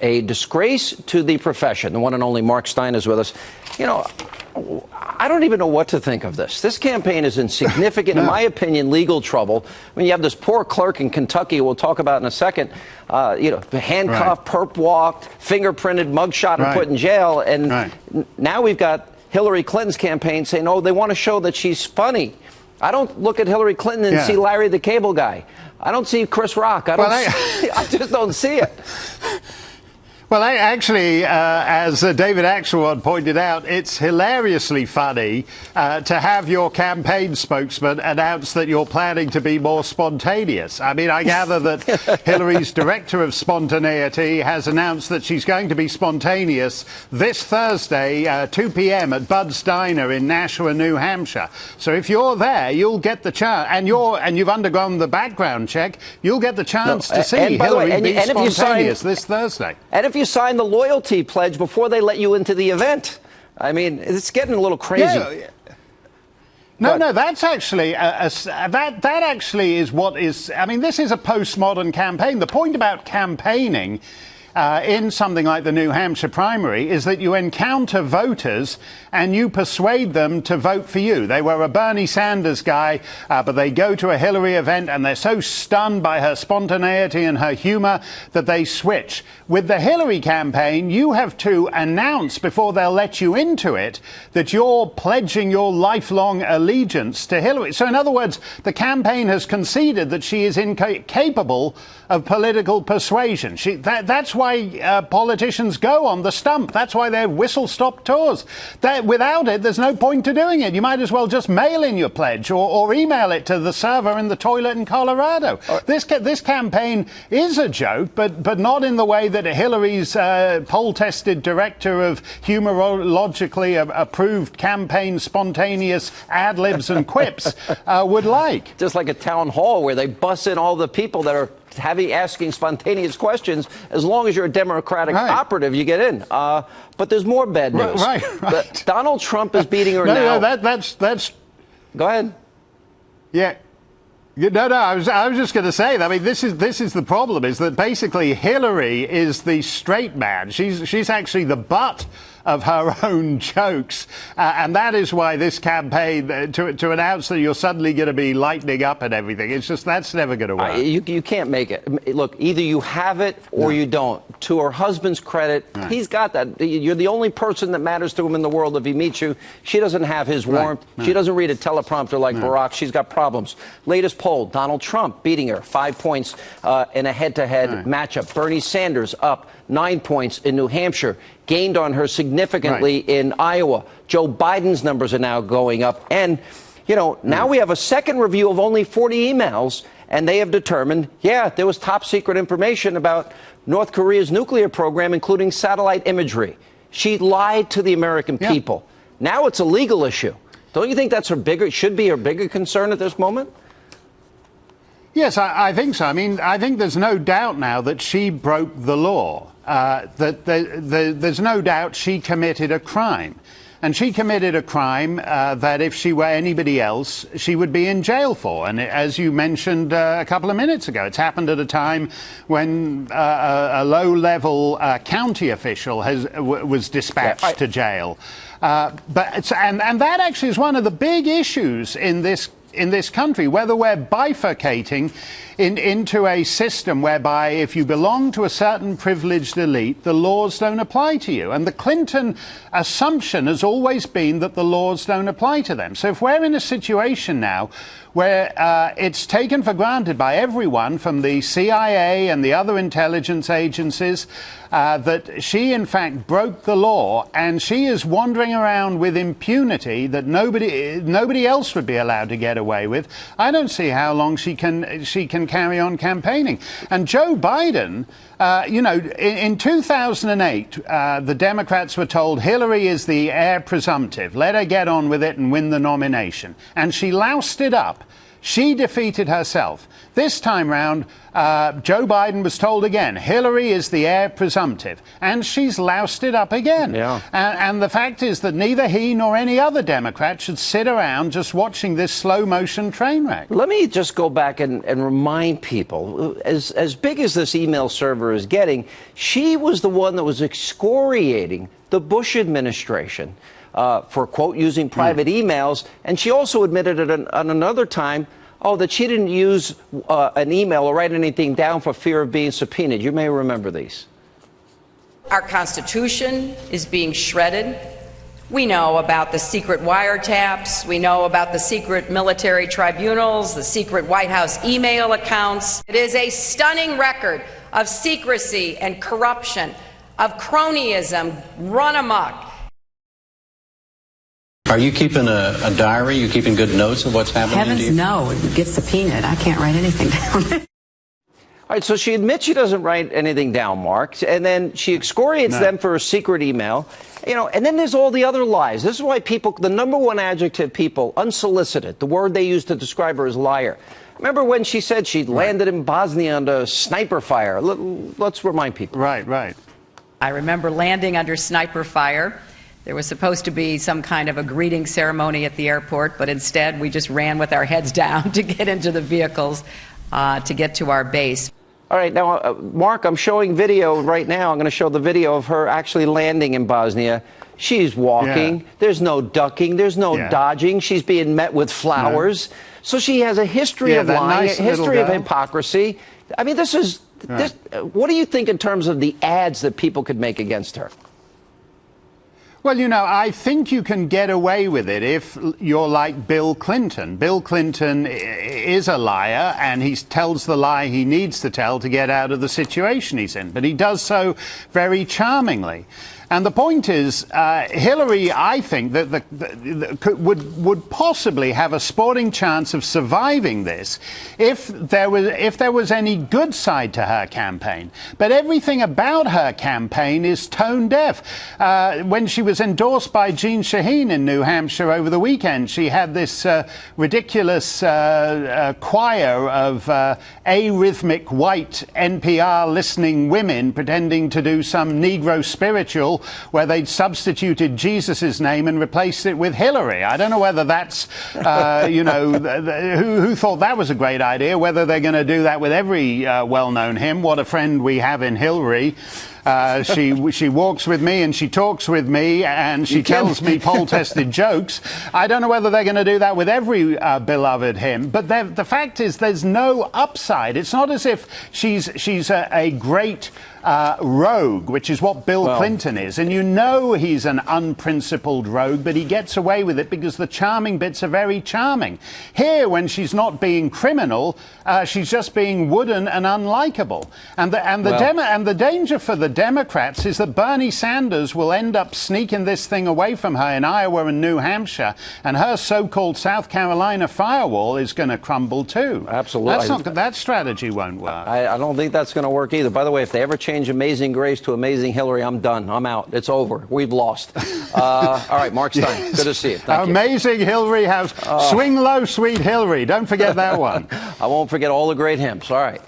a disgrace to the profession. The one and only Mark Steyn is with us. You know, I don't even know what to think of this. This campaign is in significant, in my opinion, legal trouble. I mean, you have this poor clerk in Kentucky we'll talk about in a second, handcuffed, perp walked, fingerprinted, mugshot, and put in jail. And now we've got Hillary Clinton's campaign saying, oh, they want to show that she's funny. I don't look at Hillary Clinton and see Larry the Cable Guy. I don't see Chris Rock. I just don't see it. Well, actually, as David Axelrod pointed out, it's hilariously funny to have your campaign spokesman announce that you're planning to be more spontaneous. I mean, I gather that Hillary's director of spontaneity has announced that she's going to be spontaneous this Thursday, 2 p.m. at Bud's Diner in Nashua, New Hampshire. So if you're there, you'll get the chance, and you've undergone the background check, you'll get the chance to see Hillary be spontaneous this Thursday. And if you sign the loyalty pledge before they let you into the event. I mean, it's getting a little crazy. No, that's actually that actually is what is. I mean, this is a postmodern campaign. The point about campaigning in something like the New Hampshire primary is that you encounter voters and you persuade them to vote for you. They were a Bernie Sanders guy, but they go to a Hillary event and they're so stunned by her spontaneity and her humor that they switch. With the Hillary campaign, you have to announce before they'll let you into it that you're pledging your lifelong allegiance to Hillary. So in other words, the campaign has conceded that she is incapable of political persuasion. That's why politicians go on the stump. That's why they're whistle-stop tours. Without it, there's no point to doing it. You might as well just mail in your pledge or email it to the server in the toilet in Colorado. This campaign is a joke, but not in the way that Hillary's poll-tested director of humorologically approved campaign spontaneous ad-libs and quips would like. Just like a town hall where they bus in all the people that are asking spontaneous questions. As long as you're a Democratic operative, you get in. But there's more bad news. Right. Donald Trump is beating her now. No, that's. Go ahead. Yeah. No. I was just going to say. I mean, this is the problem. Is that basically Hillary is the straight man. She's actually the butt of her own jokes, and that is why this campaign to announce that you're suddenly going to be lightening up and everything, it's just that's never going to work. You can't make it. Look, either you have it or you don't. To her husband's credit, he's got that. You're the only person that matters to him in the world. If he meets you, she doesn't have his warmth. She doesn't read a teleprompter like Barack. She's got problems. Latest poll: Donald Trump beating her 5 points in a head-to-head matchup. Bernie Sanders up 9 points in New Hampshire, gained on her significantly in Iowa. Joe Biden's numbers are now going up. And, you know, now we have a second review of only 40 emails, and they have determined, there was top secret information about North Korea's nuclear program, including satellite imagery. She lied to the American people. Now it's a legal issue. Don't you think that's should be her bigger concern at this moment? Yes, I think so. I mean, I think there's no doubt now that she broke the law. There's no doubt she committed a crime. And she committed a crime that if she were anybody else, she would be in jail for. And as you mentioned a couple of minutes ago, it's happened at a time when a low-level county official was dispatched to jail. And that actually is one of the big issues in this country, whether we're bifurcating into a system whereby if you belong to a certain privileged elite, the laws don't apply to you. And the Clinton assumption has always been that the laws don't apply to them. So if we're in a situation now where it's taken for granted by everyone from the CIA and the other intelligence agencies that she, in fact, broke the law, and she is wandering around with impunity that nobody else would be allowed to get away with, I don't see how long she can carry on campaigning. And Joe Biden, in 2008, the Democrats were told Hillary is the heir presumptive. Let her get on with it and win the nomination. And she loused it up. She defeated herself. This time round, Joe Biden was told again, Hillary is the heir presumptive, and she's lousted up again. Yeah. And the fact is that neither he nor any other Democrat should sit around just watching this slow-motion train wreck. Let me just go back and remind people, as big as this email server is getting, she was the one that was excoriating the Bush administration for, quote, using private emails. And she also admitted it on another time, that she didn't use an email or write anything down for fear of being subpoenaed. You may remember these. Our Constitution is being shredded. We know about the secret wiretaps. We know about the secret military tribunals, the secret White House email accounts. It is a stunning record of secrecy and corruption, of cronyism run amok. Are you keeping a diary? You keeping good notes of what's happening? Heavens, no. It gets subpoenaed. I can't write anything down. All right, so she admits she doesn't write anything down, Mark, and then she excoriates them for a secret email. And then there's all the other lies. This is why people, the number one adjective people, unsolicited, the word they use to describe her is liar. Remember when she said she landed in Bosnia under sniper fire? Let's remind people. Right. I remember landing under sniper fire. There was supposed to be some kind of a greeting ceremony at the airport, but instead we just ran with our heads down to get into the vehicles to get to our base. All right, now, Mark, I'm showing video right now. I'm going to show the video of her actually landing in Bosnia. She's walking. Yeah. There's no ducking. There's no dodging. She's being met with flowers. No. So she has a history of lying, a history of hypocrisy. I mean, this is... what do you think in terms of the ads that people could make against her? Well, I think you can get away with it if you're like Bill Clinton. Bill Clinton is a liar, and he tells the lie he needs to tell to get out of the situation he's in. But he does so very charmingly. And the point is, Hillary, I think, would possibly have a sporting chance of surviving this if there was any good side to her campaign. But everything about her campaign is tone deaf. When she was endorsed by Jeanne Shaheen in New Hampshire over the weekend, she had this ridiculous choir of arrhythmic white NPR listening women pretending to do some Negro spiritual where they'd substituted Jesus' name and replaced it with Hillary. I don't know whether that's, who thought that was a great idea, whether they're going to do that with every well-known hymn, What a Friend We Have in Hillary. She walks with me and she talks with me and she tells me poll-tested jokes. I don't know whether they're going to do that with every beloved hymn. But the fact is there's no upside. It's not as if she's a great rogue, which is what Bill Clinton is. And he's an unprincipled rogue, but he gets away with it because the charming bits are very charming. Here, when she's not being criminal, she's just being wooden and unlikable. And the danger for the Democrats is that Bernie Sanders will end up sneaking this thing away from her in Iowa and New Hampshire, and her so-called South Carolina firewall is going to crumble too. Absolutely. That strategy won't work. I don't think that's going to work either. By the way, if they ever change Amazing Grace to Amazing Hillary, I'm done. I'm out. It's over. We've lost. All right, Mark Steyn, good to see you. Thank you. Amazing Hillary has Swing Low, Sweet Hillary. Don't forget that one. I won't forget all the great hymns. All right.